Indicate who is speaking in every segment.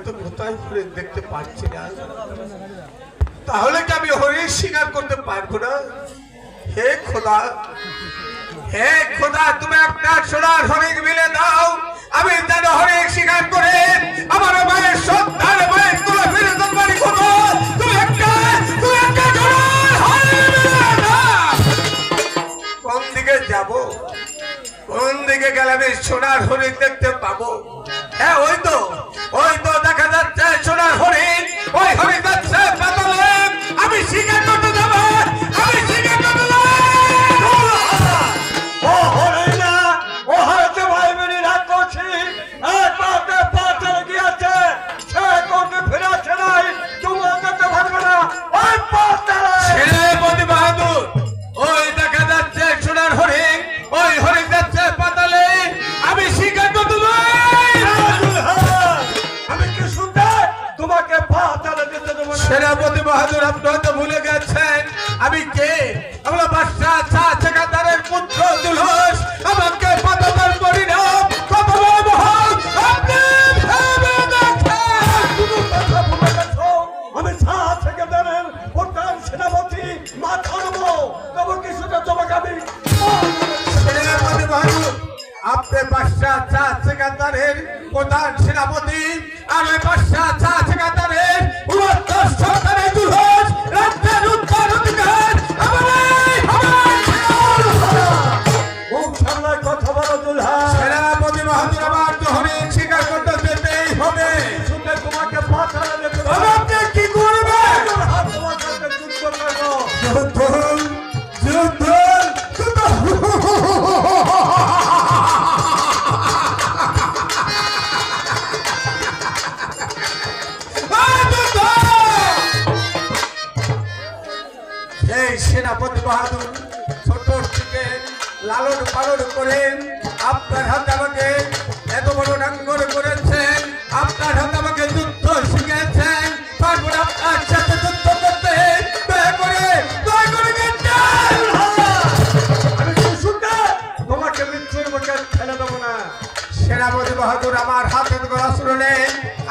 Speaker 1: তো কোথায় ঘুরে দেখতে পাচ্ছি না, তাহলে কি আমি হরিণ শিকার করতে পারবো না? হে খোদা, হে খোদা, তুমি একটা সোনার হরিণ মিলে দাও, আমি যেন হরিণ শিকার করে আমার মায়ের সন্তান মায়ের কোলে ফিরে যেতে পারি। খোদা, তুমি একটা সোনার হরিণ মিলে দাও। কোন দিকে যাব, কোন দিকে গেলে আমি সোনার হরিণ দেখতে পাবো? হ্যাঁ, ওই তো দেখা যাচ্ছে সোনার হরিণ। ওই হরিণ যাচ্ছে পাতালে, আমি শিকার করতে যাব, আমি শিকার করতে যাব।
Speaker 2: ও হরিণা, ও হয়তো ভাই বোনের রাগ করছি, এক পাতে পাতাল গিয়েছে, সে করতে ফিরেছে নাই, তোমার যেতে পারবে না ওই পাতালে।
Speaker 1: সেনাপতি বাহাদুর, ওই দেখা যাচ্ছে সোনার হরিণ, ওই হরিণ যাচ্ছে পাতালে, আমি শিকার করতে যাব।
Speaker 2: আমি কি শুনতে তোমাকে পাতালে যেতে দেবো না?
Speaker 1: সেনাপতি বাহাদুর, আপনি হয়তো ভুলে গেছেন আমি কে। আমরা বাদশাহ শাহ সেকান্দারের পুত্র দুলহস, আমাকে পাতাল করি না। কত বড় মহল আপনি ভেবে দেখেন।
Speaker 2: তুমি কথা ভুলে গেছো, আমি শাহ সেকেন্দারের প্রধান সেনাপতি মাথা নেবো, তবে কিছুটা তোমাকে আমি
Speaker 1: সেনাপতি বাহাদুর, আপনি বাদশাহ শাহ সেকান্দারের প্রধান সেনাপতি, আমি বাদশাহ শাহ সেকান্দারের উত্তর সরকারের দুলহস, রাজ্যের উত্তরাধিকার
Speaker 2: মুখ সামলায় কথা বলো দুলহা।
Speaker 1: সেনাপতি বাহাদুর, আমার তো হরিণ শিকার করতে যেতেই হবে।
Speaker 2: শুনতে তোমাকে পাতালে যেতে দেবো না।
Speaker 1: আপনি কি করবেন?
Speaker 2: দুলহা, তোমার সাথে যুদ্ধ করবো।
Speaker 1: যুদ্ধ, যুদ্ধ, যুদ্ধ। এই সেনাপতি বাহাদুর ছোট থেকে লালন পালন করেন, আপনার হাতে আমাকে এত বড় নাঙ্গর করেছেন, আপনার হাতে আমাকে যুদ্ধ শিখেছেন, তারপরে আপনার সাথে যুদ্ধ করতে দয়া করে গেছেন।
Speaker 2: আমি কি শুনতে তোমাকে মৃত্যুর মুখে ঠেলে দেবো না।
Speaker 1: সেনাপতি বাহাদুর, আমার হাতে তো অস্ত্র নেই,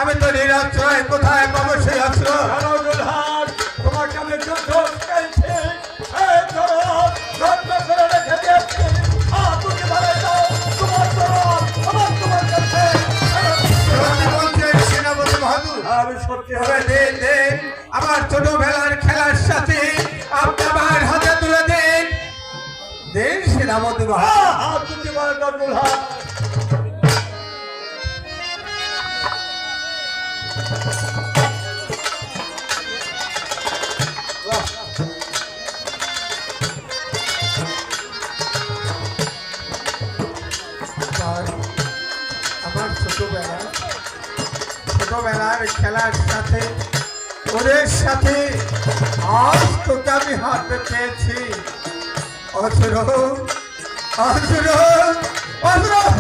Speaker 1: আমি তো নিরাশ্রয়, কোথায় পাবো সেই অস্ত্র?
Speaker 2: জানো দুলহা, তোমাকে আমি যুদ্ধ শিখাইছি, এই ধরো যত্ন করে রেখে দিয়েছি। তুমি ভালো যাও, তোমার তরফ আমার তোমার কাছে।
Speaker 1: সত্যি বলছেন সেনাপতি বাহাদুর?
Speaker 2: আমি সত্যি
Speaker 1: তবে
Speaker 2: হবে
Speaker 1: দিন দিন আমার ছোটবেলার খেলার সাথে আপনি আমার হাতে তুলে দিন। দিন সেনাপতি বাহাদুর।
Speaker 2: হাত দিতে পারে না দুলহা।
Speaker 1: আমার ছোটবেলার খেলার সাথে ওদের সাথে আজ তোকে আমি হাতে পেয়েছি। অসুর, অসুর, অসুর।